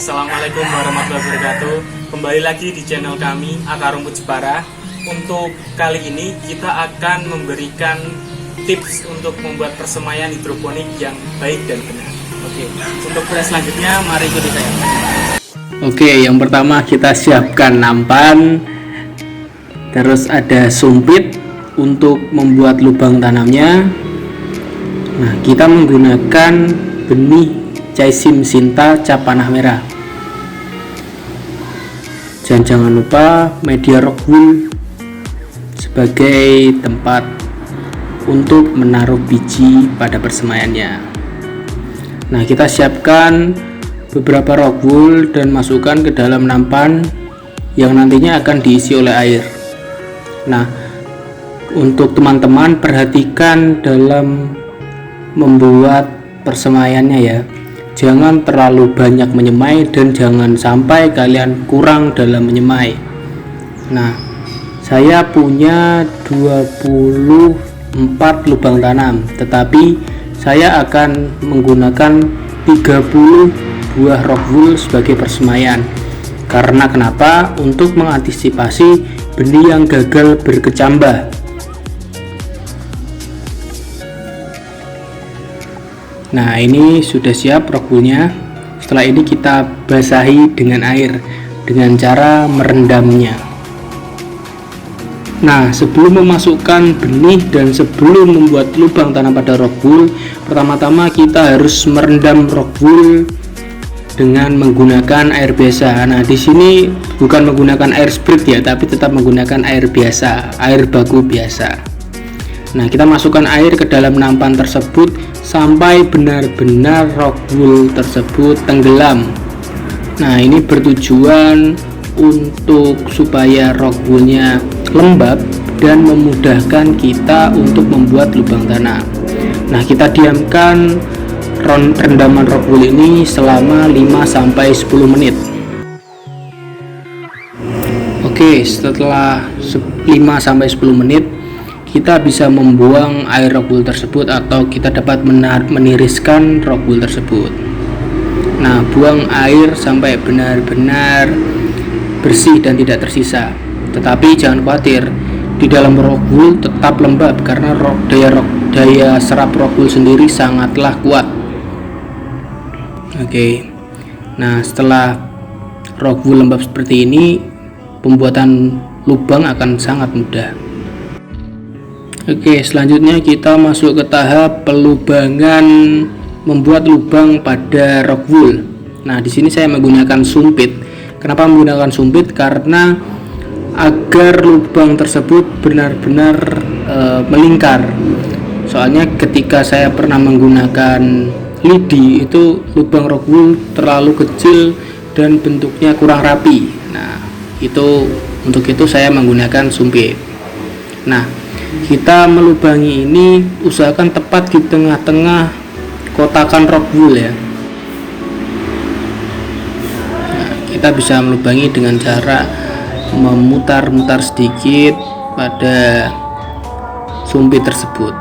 Assalamualaikum warahmatullahi wabarakatuh. Kembali lagi di channel kami Akar Rumput Jepara. Untuk kali ini kita akan memberikan tips untuk membuat persemaian hidroponik yang baik dan benar. Oke, untuk proses selanjutnya mari ikuti saya. Oke, yang pertama kita siapkan nampan. Terus ada sumpit untuk membuat lubang tanamnya. Nah, kita menggunakan benih Caesim Sinta cap panah merah. Dan jangan lupa media rock wool sebagai tempat untuk menaruh biji pada persemaiannya. Nah, kita siapkan beberapa rock wool dan masukkan ke dalam nampan yang nantinya akan diisi oleh air. Nah, untuk teman-teman perhatikan dalam membuat persemaiannya ya. Jangan terlalu banyak menyemai dan jangan sampai kalian kurang dalam menyemai. Nah, saya punya 24 lubang tanam, tetapi saya akan menggunakan 30 buah rock wool sebagai persemaian. Karena kenapa? Untuk mengantisipasi benih yang gagal berkecambah. Nah, ini sudah siap rock woolnya. Setelah ini kita basahi dengan air dengan cara merendamnya. Nah, sebelum memasukkan benih dan sebelum membuat lubang tanam pada rock wool, pertama-tama kita harus merendam rock wool dengan menggunakan air biasa. Nah, di sini bukan menggunakan air sprit ya, tapi tetap menggunakan air biasa, air baku biasa. Nah, kita masukkan air ke dalam nampan tersebut sampai benar-benar rock wool tersebut tenggelam. Nah, ini bertujuan untuk supaya rock woolnya lembab dan memudahkan kita untuk membuat lubang tanam. Nah, kita diamkan rendaman rock wool ini selama 5-10 menit. Oke, setelah 5-10 menit kita bisa membuang air rock wool tersebut atau kita dapat meniriskan rock wool tersebut. Nah, buang air sampai benar-benar bersih dan tidak tersisa. Tetapi jangan khawatir, di dalam rock wool tetap lembab karena daya serap rock wool sendiri sangatlah kuat. Oke. Nah, setelah rock wool lembab seperti ini, pembuatan lubang akan sangat mudah. Oke, selanjutnya kita masuk ke tahap pelubangan membuat lubang pada rock wool. Nah, di sini saya menggunakan sumpit. Kenapa menggunakan sumpit? Karena agar lubang tersebut benar-benar melingkar. Soalnya ketika saya pernah menggunakan lidi, itu lubang rock wool terlalu kecil dan bentuknya kurang rapi. Nah, untuk itu saya menggunakan sumpit. Nah, kita melubangi ini usahakan tepat di tengah-tengah kotakan rock wool ya. Nah, kita bisa melubangi dengan cara memutar-mutar sedikit pada sumpit tersebut.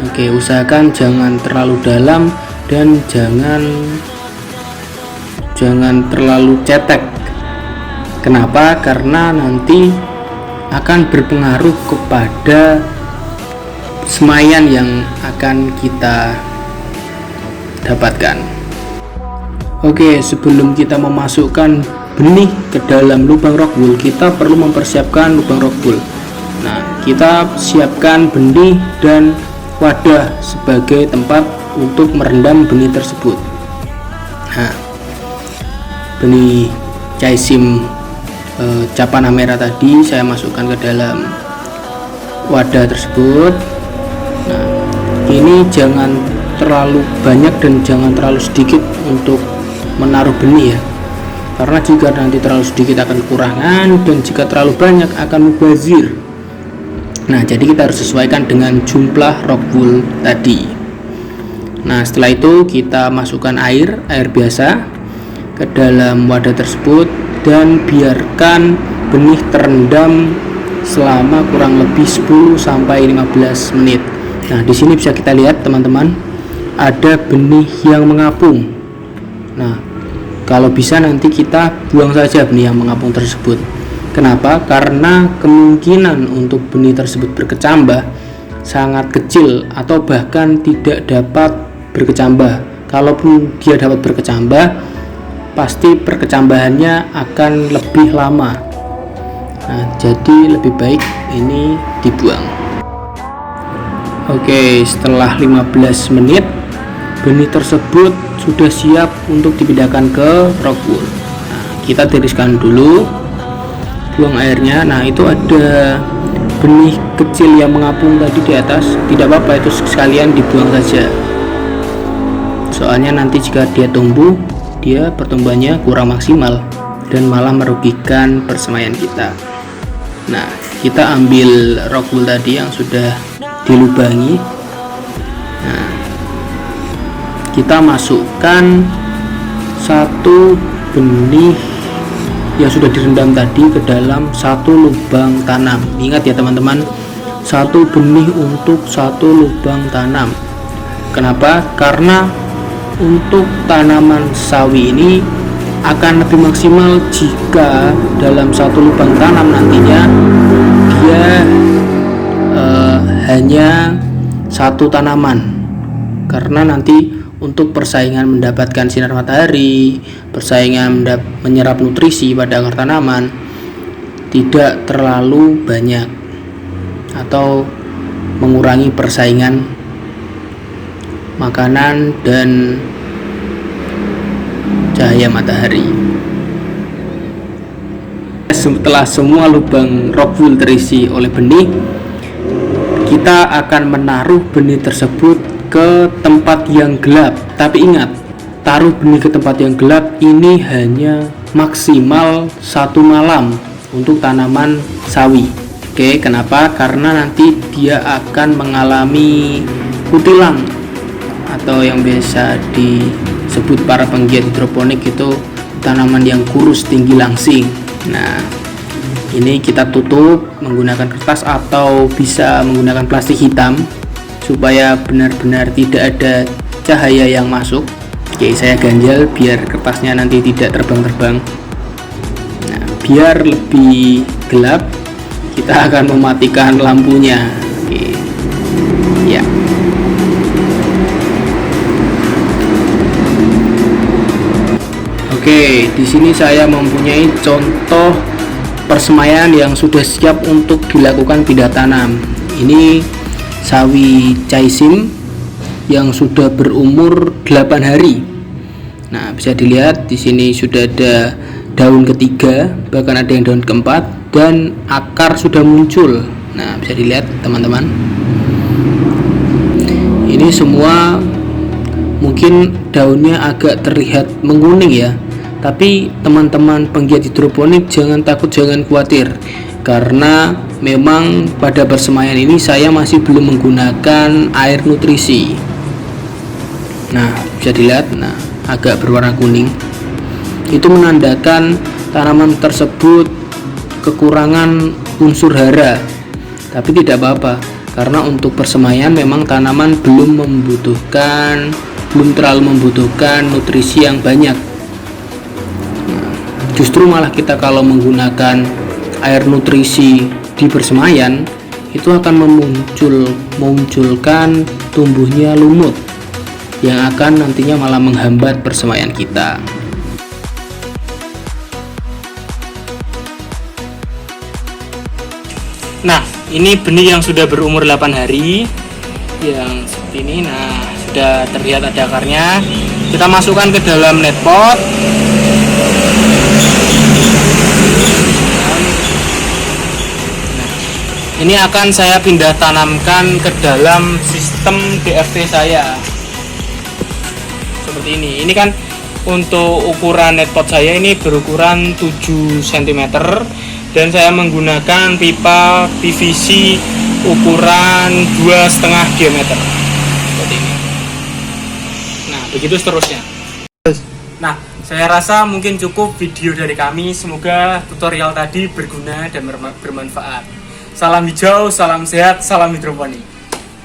Oke, usahakan jangan terlalu dalam dan jangan terlalu cetek. Kenapa? Karena nanti akan berpengaruh kepada semaian yang akan kita dapatkan. Oke, sebelum kita memasukkan benih ke dalam lubang rock wool, kita perlu mempersiapkan lubang rock wool. Nah, kita siapkan benih dan wadah sebagai tempat untuk merendam benih tersebut. Nah, benih Caesim cap panah merah tadi saya masukkan ke dalam wadah tersebut. Nah, ini jangan terlalu banyak dan jangan terlalu sedikit untuk menaruh benih ya, karena jika nanti terlalu sedikit akan kekurangan dan jika terlalu banyak akan mubazir. Nah, jadi kita harus sesuaikan dengan jumlah rock wool tadi. Nah, setelah itu kita masukkan air biasa ke dalam wadah tersebut dan biarkan benih terendam selama kurang lebih 10-15 menit. Nah, di sini bisa kita lihat teman-teman, ada benih yang mengapung. Nah, kalau bisa nanti kita buang saja benih yang mengapung tersebut. Kenapa? Karena kemungkinan untuk benih tersebut berkecambah sangat kecil atau bahkan tidak dapat berkecambah. Kalaupun dia dapat berkecambah, pasti perkecambahannya akan lebih lama. Nah, jadi lebih baik ini dibuang. Oke, setelah 15 menit benih tersebut sudah siap untuk dipindahkan ke rockwool. Nah, kita tiriskan dulu, buang airnya. Nah, itu ada benih kecil yang mengapung tadi di atas, tidak apa-apa, itu sekalian dibuang saja. Soalnya nanti jika dia tumbuh, dia pertumbuhannya kurang maksimal dan malah merugikan persemaian kita. Nah, kita ambil rockwool tadi yang sudah dilubangi. Nah, kita masukkan satu benih yang sudah direndam tadi ke dalam satu lubang tanam. Ingat ya teman-teman, satu benih untuk satu lubang tanam. Kenapa? Karena untuk tanaman sawi ini akan lebih maksimal jika dalam satu lubang tanam nantinya dia hanya satu tanaman, karena nanti untuk persaingan mendapatkan sinar matahari, persaingan menyerap nutrisi pada akar tanaman tidak terlalu banyak atau mengurangi persaingan makanan dan cahaya matahari. Setelah semua lubang rockwool terisi oleh benih, kita akan menaruh benih tersebut ke tempat yang gelap. Tapi ingat, taruh benih ke tempat yang gelap ini hanya maksimal 1 malam untuk tanaman sawi. Oke, kenapa? Karena nanti dia akan mengalami kutilang atau yang biasa disebut para penggiat hidroponik itu tanaman yang kurus tinggi langsing. Nah, ini kita tutup menggunakan kertas atau bisa menggunakan plastik hitam supaya benar-benar tidak ada cahaya yang masuk. Oke, saya ganjal biar kertasnya nanti tidak terbang-terbang. Nah, biar lebih gelap, kita akan mematikan lampunya. Oke, ya. Oke, di sini saya mempunyai contoh persemaian yang sudah siap untuk dilakukan pindah tanam. Ini sawi caisim yang sudah berumur 8 hari. Nah, bisa dilihat di sini sudah ada daun ketiga, bahkan ada yang daun keempat, dan akar sudah muncul. Nah, bisa dilihat teman-teman. Ini semua mungkin daunnya agak terlihat menguning ya. Tapi teman-teman penggiat hidroponik jangan takut, jangan khawatir, karena memang pada persemaian ini saya masih belum menggunakan air nutrisi. Nah, bisa dilihat, nah agak berwarna kuning. Itu menandakan tanaman tersebut kekurangan unsur hara. Tapi tidak apa-apa, karena untuk persemaian memang tanaman belum terlalu membutuhkan nutrisi yang banyak. Justru malah kita kalau menggunakan air nutrisi di persemaian itu akan memunculkan tumbuhnya lumut yang akan nantinya malah menghambat persemaian kita. Nah, ini benih yang sudah berumur 8 hari yang seperti ini. Nah, sudah terlihat ada akarnya. Kita masukkan ke dalam net pot. Ini akan saya pindah tanamkan ke dalam sistem DFT saya. Seperti ini. Ini kan untuk ukuran net pot saya ini berukuran 7 cm dan saya menggunakan pipa PVC ukuran 2,5 diameter. Seperti ini. Nah, begitu seterusnya. Nah, saya rasa mungkin cukup video dari kami. Semoga tutorial tadi berguna dan bermanfaat. Salam hijau, salam sehat, salam hidroponik.